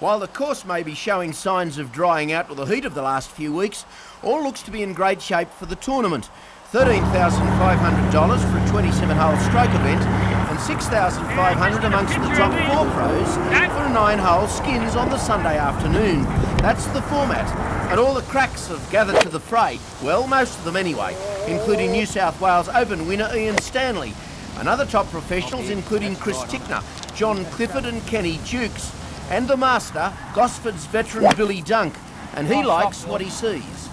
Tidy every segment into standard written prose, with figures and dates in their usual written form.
While the course may be showing signs of drying out with the heat of the last few weeks, all looks to be in great shape for the tournament. $13,500 for a 27-hole stroke event and $6,500 amongst the top 4 pros for a 9-hole skins on the Sunday afternoon. That's the format, and all the cracks have gathered to the fray. Well, most of them anyway, including New South Wales Open winner Ian Stanley, and other top professionals including Chris Tickner, John Clifford and Kenny Dukes, and the master, Gosford's veteran Billy Dunk, and he likes what he sees.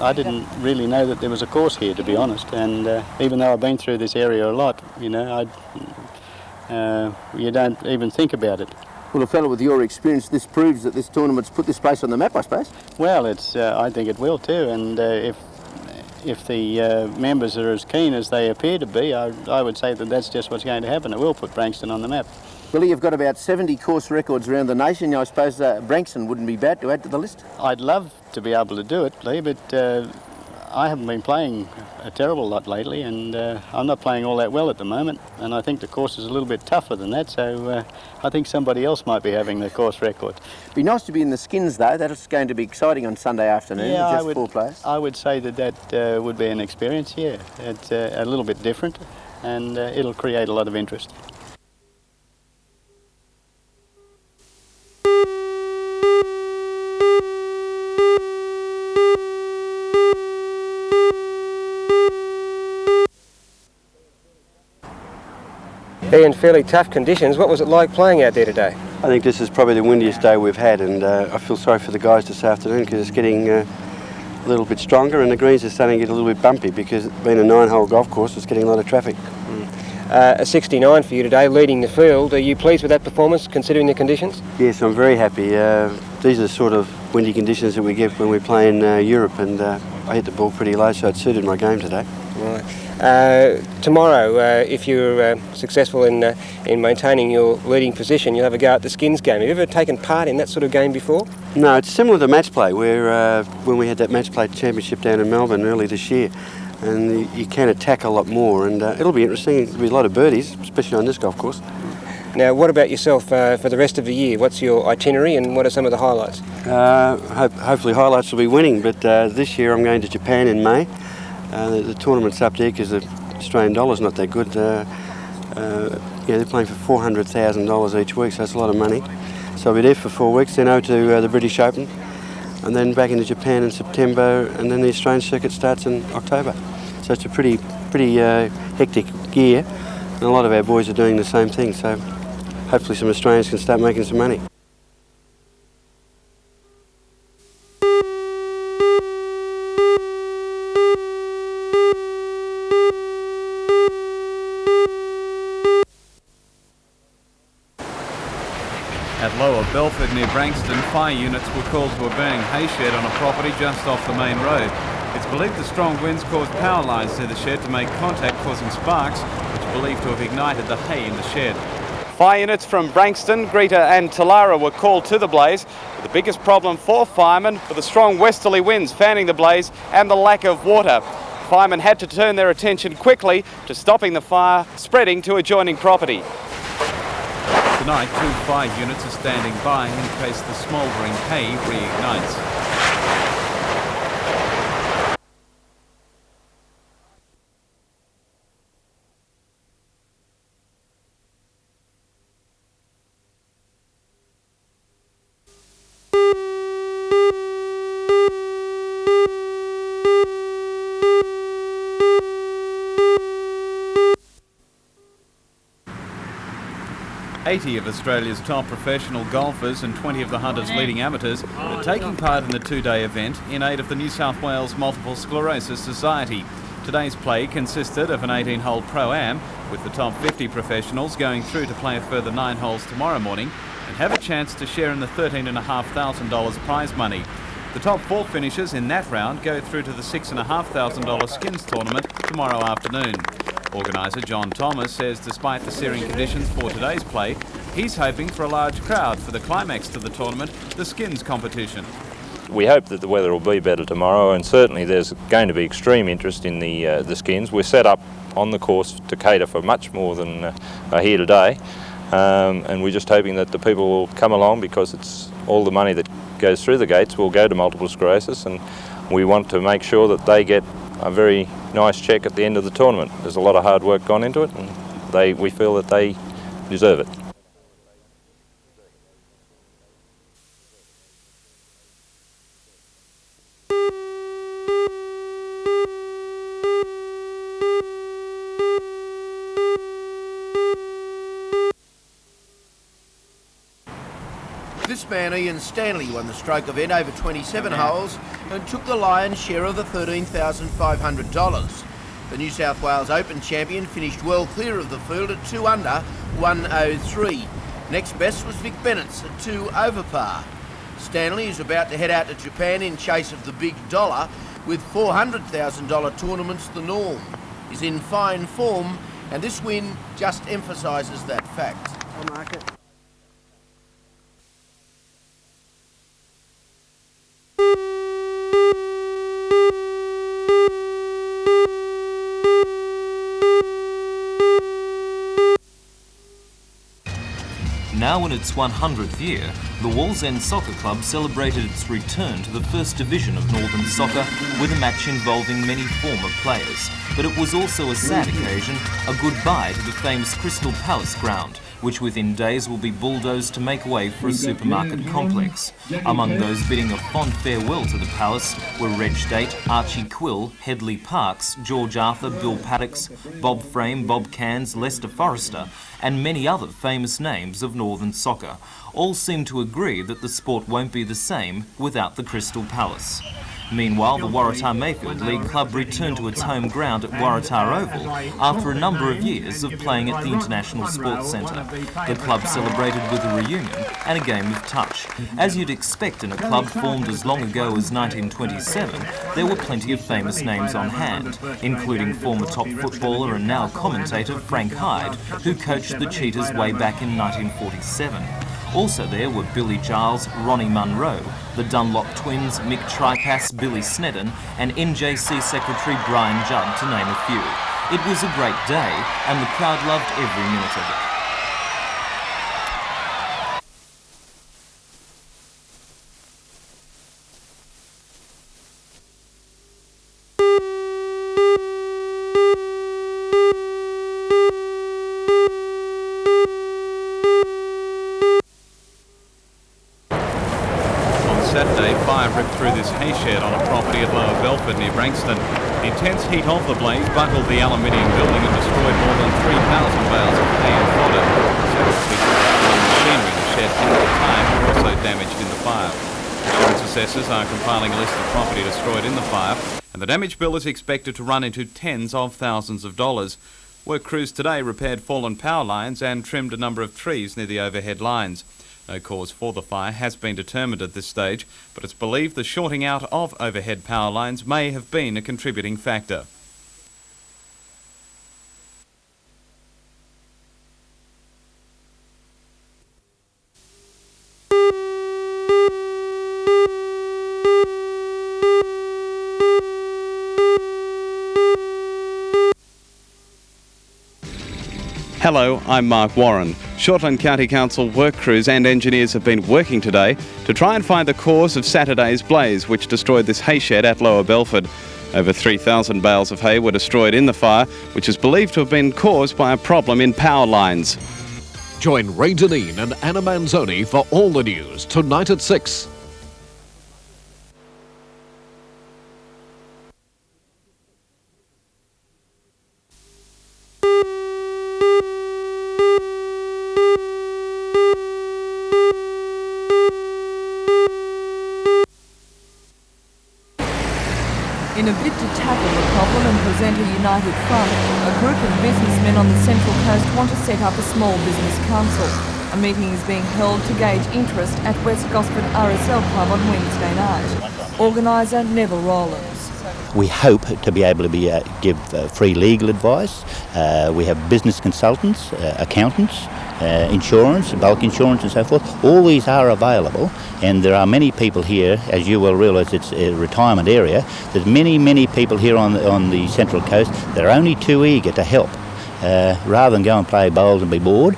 I didn't really know that there was a course here, to be honest, and even though I've been through this area a lot, you know, you don't even think about it. Well, a fellow with your experience, this proves that this tournament's put this place on the map, I suppose. Well, I think it will too, and if the members are as keen as they appear to be, I would say that that's just what's going to happen. It will put Branxton on the map. Billy, you've got about 70 course records around the nation. I suppose Branxton wouldn't be bad to add to the list? I'd love to be able to do it, Lee, but I haven't been playing a terrible lot lately, and I'm not playing all that well at the moment, and I think the course is a little bit tougher than that, so I think somebody else might be having the course record. Be nice to be in the skins, though. That's going to be exciting on Sunday afternoon with just 4 players. I would say that would be an experience, yeah. It's a little bit different, and it'll create a lot of interest. In fairly tough conditions. What was it like playing out there today? I think this is probably the windiest day we've had, and I feel sorry for the guys this afternoon because it's getting a little bit stronger and the greens are starting to get a little bit bumpy because being a 9-hole golf course, it's getting a lot of traffic. A 69 for you today, leading the field. Are you pleased with that performance considering the conditions? Yes, I'm very happy. These are the sort of windy conditions that we get when we play in Europe, and I hit the ball pretty low, so it suited my game today. Right. Tomorrow, if you're successful in maintaining your leading position, you'll have a go at the skins game. Have you ever taken part in that sort of game before? No, it's similar to match play, where when we had that match play championship down in Melbourne early this year, and you can attack a lot more, and it'll be interesting. There'll be a lot of birdies, especially on this golf course. Now, what about yourself for the rest of the year? What's your itinerary and what are some of the highlights? Hopefully highlights will be winning, but this year I'm going to Japan in May. The tournament's up there because the Australian dollar's not that good. They're playing for $400,000 each week, so that's a lot of money. So I'll be there for 4 weeks, then over to the British Open, and then back into Japan in September, and then the Australian circuit starts in October. So it's a pretty hectic year, and a lot of our boys are doing the same thing, so hopefully some Australians can start making some money. At Lower Belford near Branxton, fire units were called to a burning hayshed on a property just off the main road. It's believed the strong winds caused power lines near the shed to make contact, causing sparks, which are believed to have ignited the hay in the shed. Fire units from Branxton, Greta and Talara were called to the blaze, with the biggest problem for firemen were the strong westerly winds fanning the blaze and the lack of water. Firemen had to turn their attention quickly to stopping the fire spreading to adjoining property. Tonight, 2 fire units are standing by in case the smouldering hay reignites. Eighty of Australia's top professional golfers and 20 of the Hunter's leading amateurs are taking part in the 2-day event in aid of the New South Wales Multiple Sclerosis Society. Today's play consisted of an 18-hole Pro-Am, with the top 50 professionals going through to play a further 9 holes tomorrow morning and have a chance to share in the $13,500 prize money. The top 4 finishers in that round go through to the $6,500 skins tournament tomorrow afternoon. Organiser John Thomas says despite the searing conditions for today's play, he's hoping for a large crowd for the climax to the tournament, the skins competition. We hope that the weather will be better tomorrow, and certainly there's going to be extreme interest in the skins. We're set up on the course to cater for much more than are here today. and we're just hoping that the people will come along, because it's all the money that goes through the gates will go to multiple sclerosis, and we want to make sure that they get a very nice check at the end of the tournament. There's a lot of hard work gone into it, and we feel that they deserve it. This man, Ian Stanley, won the stroke event over 27 holes and took the lion's share of the $13,500. The New South Wales Open champion finished well clear of the field at 2 under, 103. Next best was Vic Bennett's at 2 over par. Stanley is about to head out to Japan in chase of the big dollar, with $400,000 tournaments the norm. He's in fine form, and this win just emphasises that fact. I'll mark it. Now in its 100th year, the Wallsend Soccer Club celebrated its return to the First Division of Northern Soccer with a match involving many former players. But it was also a sad occasion, a goodbye to the famous Crystal Palace ground, which within days will be bulldozed to make way for a supermarket complex. Among those bidding a fond farewell to the palace were Reg Date, Archie Quill, Headley Parkes, George Arthur, Bill Paddocks, Bob Frame, Bob Cairns, Lester Forrester, and many other famous names of Northern soccer. All seem to agree that the sport won't be the same without the Crystal Palace. Meanwhile, the Waratah Mayfield League Club returned to its home ground at Waratah Oval after a number of years of playing at the International Sports Centre. The club celebrated with a reunion and a game of touch. As you'd expect in a club formed as long ago as 1927, there were plenty of famous names on hand, including former top footballer and now commentator Frank Hyde, who coached the Cheetahs way back in 1947. Also there were Billy Giles, Ronnie Munro, the Dunlop twins, Mick Tripass, Billy Snedden, and NJC Secretary Brian Judd, to name a few. It was a great day, and the crowd loved every minute of it. Saturday, fire ripped through this hayshed on a property at Lower Belford near Branxton. The intense heat of the blaze buckled the aluminium building and destroyed more than 3,000 bales of hay and fodder. Several pieces of machinery in the shed at the time were also damaged in the fire. Insurance assessors are compiling a list of property destroyed in the fire, and the damage bill is expected to run into tens of thousands of dollars. Work crews today repaired fallen power lines and trimmed a number of trees near the overhead lines. No cause for the fire has been determined at this stage, but it's believed the shorting out of overhead power lines may have been a contributing factor. Hello, I'm Mark Warren. Shortland County Council work crews and engineers have been working today to try and find the cause of Saturday's blaze, which destroyed this hayshed at Lower Belford. Over 3,000 bales of hay were destroyed in the fire, which is believed to have been caused by a problem in power lines. Join Ray Deneen and Anna Manzoni for all the news tonight at 6. In a bid to tackle the problem and present a united front, a group of businessmen on the Central Coast want to set up a small business council. A meeting is being held to gauge interest at West Gosford RSL Club on Wednesday night. Organiser Neville Rowlands. We hope to be able to give free legal advice. We have business consultants, accountants, insurance, bulk insurance and so forth. All these are available, and there are many people here, as you will realise it's a retirement area. There's many people here on the Central Coast that are only too eager to help. rather than go and play bowls and be bored.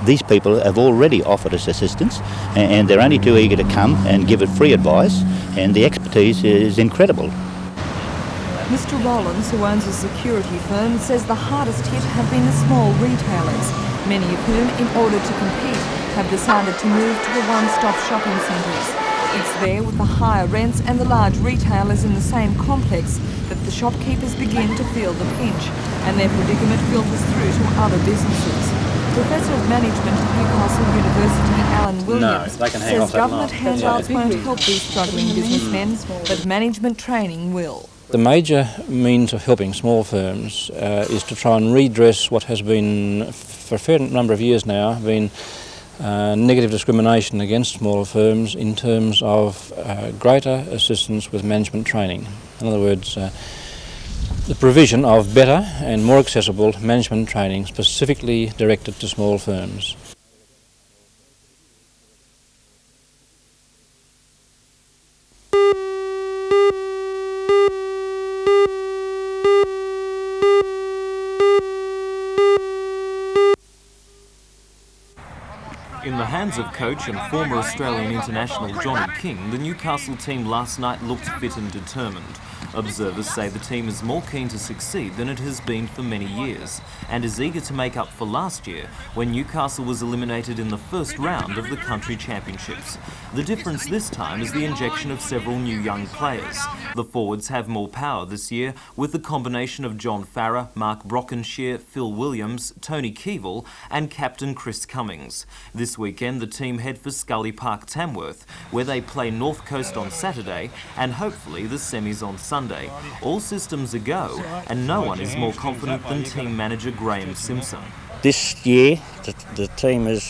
These people have already offered us assistance, and they're only too eager to come and give it free advice, and the expertise is incredible. Mr. Rollins, who owns a security firm, says the hardest hit have been the small retailers, many of whom, in order to compete, have decided to move to the one-stop shopping centres. It's there with the higher rents and the large retailers in the same complex that the shopkeepers begin to feel the pinch, and their predicament filters through to other businesses. Professor of Management at Newcastle University, Alan Williams, says government handouts won't help these struggling businessmen, but management training will. The major means of helping small firms is to try and redress what has been, for a fair number of years now, been negative discrimination against smaller firms in terms of greater assistance with management training. In other words, the provision of better and more accessible management training specifically directed to small firms. In the hands of coach and former Australian international Johnny King, the Newcastle team last night looked fit and determined. Observers say the team is more keen to succeed than it has been for many years, and is eager to make up for last year when Newcastle was eliminated in the first round of the country championships. The difference this time is the injection of several new young players. The forwards have more power this year with the combination of John Farrer, Mark Brockenshire, Phil Williams, Tony Keevil and captain Chris Cummings. This weekend the team head for Scully Park Tamworth, where they play North Coast on Saturday and hopefully the semis on Sunday. All systems are go, and no one is more confident than team manager Graham Simpson. This year, the team has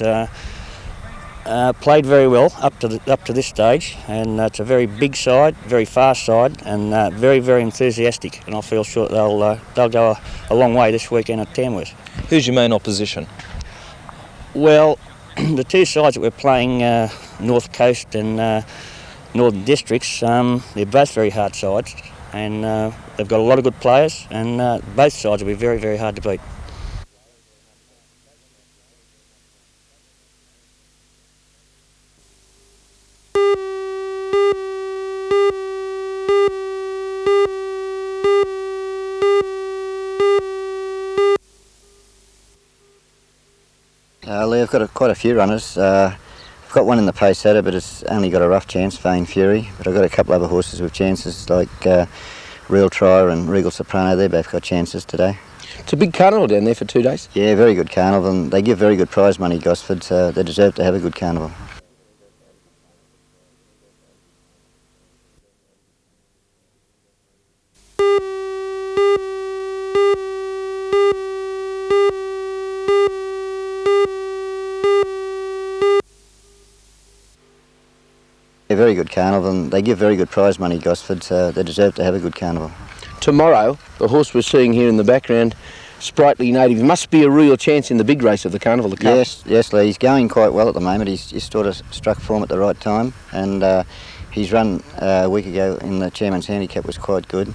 played very well up to this stage, and it's a very big side, very fast side, and very, very enthusiastic. And I feel sure they'll go a long way this weekend at Tamworth. Who's your main opposition? Well, the two sides that we're playing, North Coast and Northern Districts, they're both very hard sides, and they've got a lot of good players, and both sides will be very, very hard to beat. Lee, I've got quite a few runners. I've got one in the pace setter, but it's only got a rough chance, Vain Fury. But I've got a couple other horses with chances, like Real Trier and Regal Soprano. They've both got chances today. It's a big carnival down there for 2 days. Yeah, very good carnival, and they give very good prize money, Gosford, so they deserve to have a good carnival. A very good carnival, and they give very good prize money, Gosford, so they deserve to have a good carnival. Tomorrow, the horse we're seeing here in the background, Sprightly Native, must be a real chance in the big race of the carnival. The Cup. Yes, Lee, he's going quite well at the moment. He's sort of struck form at the right time, and his run a week ago in the Chairman's Handicap was quite good.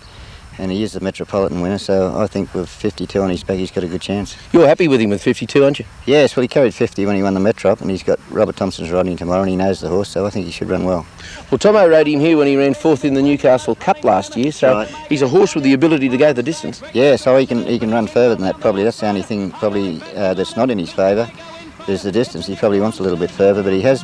And he is the Metropolitan winner, so I think with 52 on his back, he's got a good chance. You're happy with him with 52, aren't you? Yes, well, he carried 50 when he won the Metrop, and he's got Robert Thompson's riding tomorrow, and he knows the horse, so I think he should run well. Well, Tomo rode him here when he ran fourth in the Newcastle Cup last year, so right. He's a horse with the ability to go the distance. Yeah, so he can run further than that, probably. That's the only thing probably that's not in his favour, is the distance. He probably wants a little bit further, but he has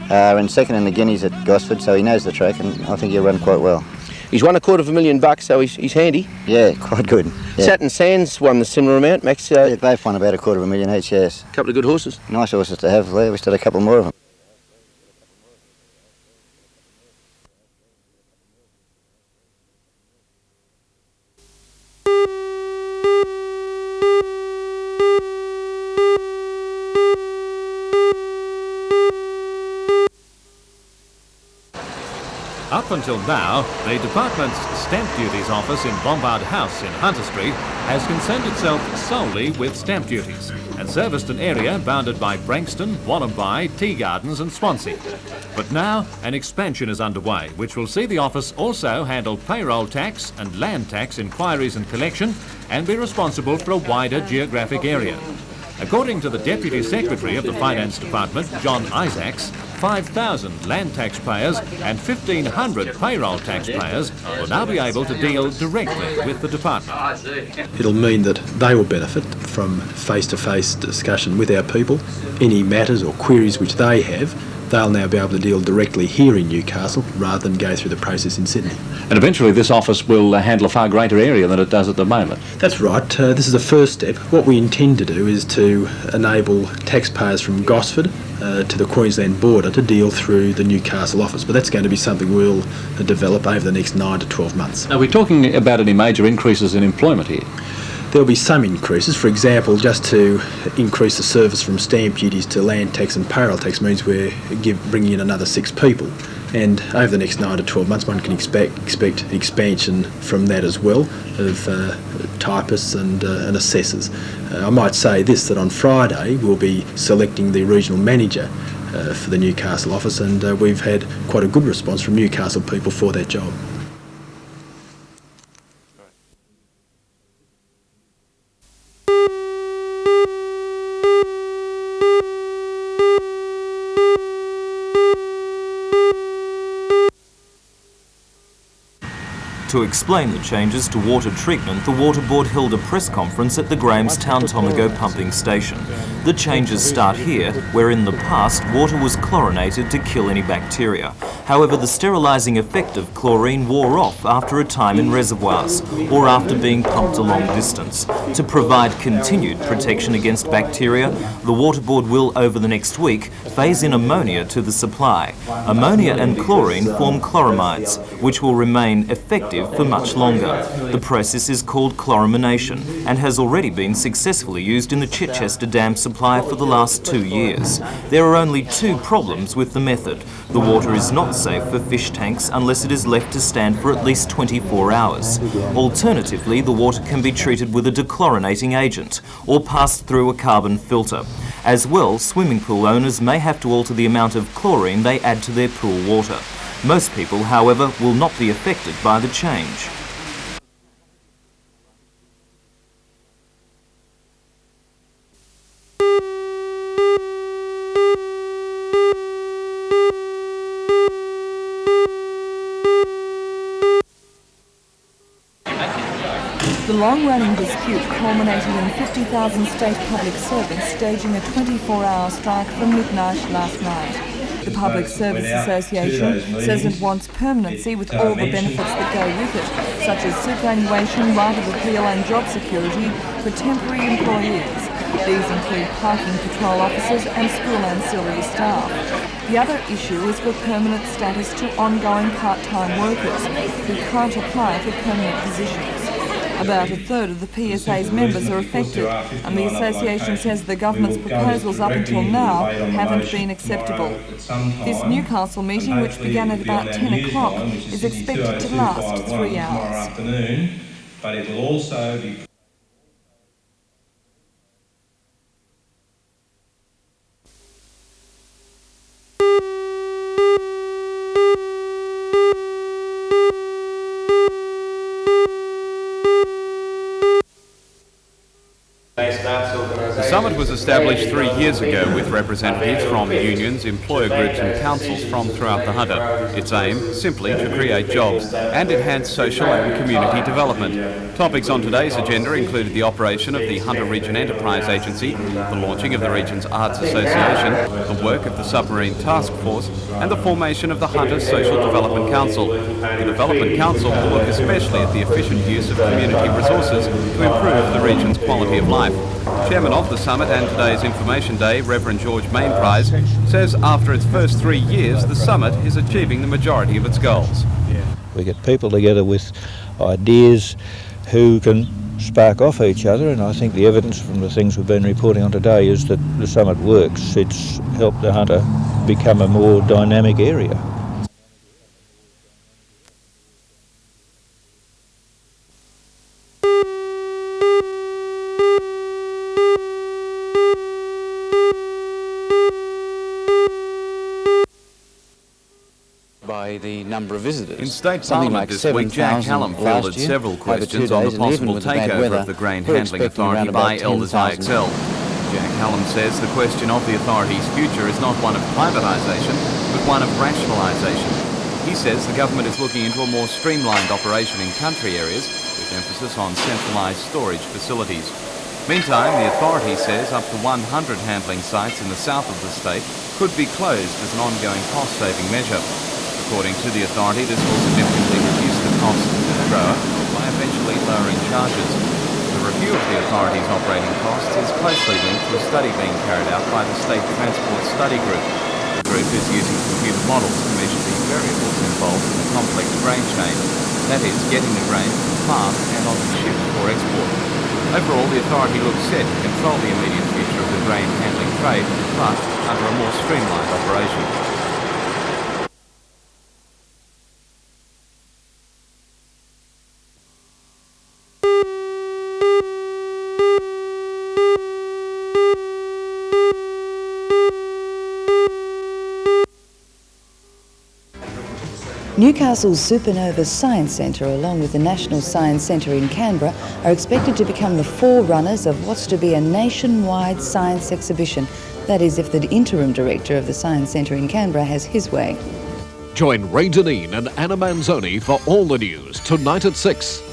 ran second in the Guineas at Gosford, so he knows the track, and I think he'll run quite well. He's won $250,000, so he's handy. Yeah, quite good. Yeah. Satin Sands won the similar amount, Max. Yeah, both won about $250,000 each, yes. A couple of good horses. Nice horses to have, Lee. We still had a couple more of them. Up until now, the department's stamp duties office in Bombard House in Hunter Street has concerned itself solely with stamp duties and serviced an area bounded by Branxton, Wollombi, Tea Gardens and Swansea. But now an expansion is underway, which will see the office also handle payroll tax and land tax inquiries and collection and be responsible for a wider geographic area. According to the Deputy Secretary of the Finance Department, John Isaacs, 5,000 land taxpayers and 1,500 payroll taxpayers will now be able to deal directly with the department. It'll mean that they will benefit from face-to-face discussion with our people. Any matters or queries which they have, they'll now be able to deal directly here in Newcastle rather than go through the process in Sydney. And eventually this office will handle a far greater area than it does at the moment. That's right. This is the first step. What we intend to do is to enable taxpayers from Gosford to the Queensland border to deal through the Newcastle office, but that's going to be something we'll develop over the next 9 to 12 months. Are we talking about any major increases in employment here? There'll be some increases. For example, just to increase the service from stamp duties to land tax and payroll tax means we're bringing in another 6 people. And over the next 9 to 12 months, one can expect expansion from that as well, of typists and assessors. I might say this, that on Friday we'll be selecting the regional manager for the Newcastle office, and we've had quite a good response from Newcastle people for that job. To explain the changes to water treatment, the Water Board held a press conference at the Grahamstown Tomago pumping station. The changes start here, where in the past water was chlorinated to kill any bacteria. However, the sterilising effect of chlorine wore off after a time in reservoirs, or after being pumped a long distance. To provide continued protection against bacteria, the Water Board will, over the next week, phase in ammonia to the supply. Ammonia and chlorine form chloramides, which will remain effective for much longer. The process is called chloramination and has already been successfully used in the Chichester Dam supply for the last 2 years. There are only 2 problems with the method. The water is not safe for fish tanks unless it is left to stand for at least 24 hours. Alternatively, the water can be treated with a dechlorinating agent or passed through a carbon filter. As well, swimming pool owners may have to alter the amount of chlorine they add to their pool water. Most people, however, will not be affected by the change. The long-running dispute culminated in 50,000 state public servants staging a 24-hour strike from midnight last night. The Public Service Association says it wants permanency with all the benefits that go with it, such as superannuation, right of appeal and job security for temporary employees. These include parking patrol officers and school ancillary staff. The other issue is for permanent status to ongoing part-time workers who can't apply for permanent positions. About a third of the PSA's members are affected, and the association says the government's proposals up until now haven't been acceptable. This Newcastle meeting, which began at about 10 o'clock, is expected to last 3 hours. But it will also be The summit was established 3 years ago with representatives from unions, employer groups and councils from throughout the Hunter. Its aim, simply to create jobs and enhance social and community development. Topics on today's agenda included the operation of the Hunter Region Enterprise Agency, the launching of the region's Arts Association, the work of the Submarine Task Force and the formation of the Hunter Social Development Council. The Development Council will look especially at the efficient use of community resources to improve the region's quality of life. Chairman of the summit and today's Information Day, Reverend George Mainprize, says after its first 3 years, the summit is achieving the majority of its goals. We get people together with ideas who can spark off each other, and I think the evidence from the things we've been reporting on today is that the summit works. It's helped the Hunter become a more dynamic area. by the number of visitors. In State Something Parliament like this week, Jack 7,000 Hallam last fielded year, several over 2 questions on the days, and even possible with the bad takeover weather, of the Grain we're Handling expecting around Authority by about Elders 10,000. IXL. Jack Hallam says the question of the authority's future is not one of privatisation, but one of rationalisation. He says the government is looking into a more streamlined operation in country areas, with emphasis on centralised storage facilities. Meantime, the authority says up to 100 handling sites in the south of the state could be closed as an ongoing cost-saving measure. According to the authority, this will significantly reduce the costs to the grower by eventually lowering charges. The review of the authority's operating costs is closely linked to a study being carried out by the State Transport Study Group. The group is using computer models to measure the variables involved in the complex grain chain, that is, getting the grain from the farm and onto the ship for export. Overall, the authority looks set to control the immediate future of the grain handling trade, but under a more streamlined operation. Newcastle's Supernova Science Centre, along with the National Science Centre in Canberra, are expected to become the forerunners of what's to be a nationwide science exhibition. That is, if the interim director of the Science Centre in Canberra has his way. Join Ray Deneen and Anna Manzoni for all the news tonight at 6.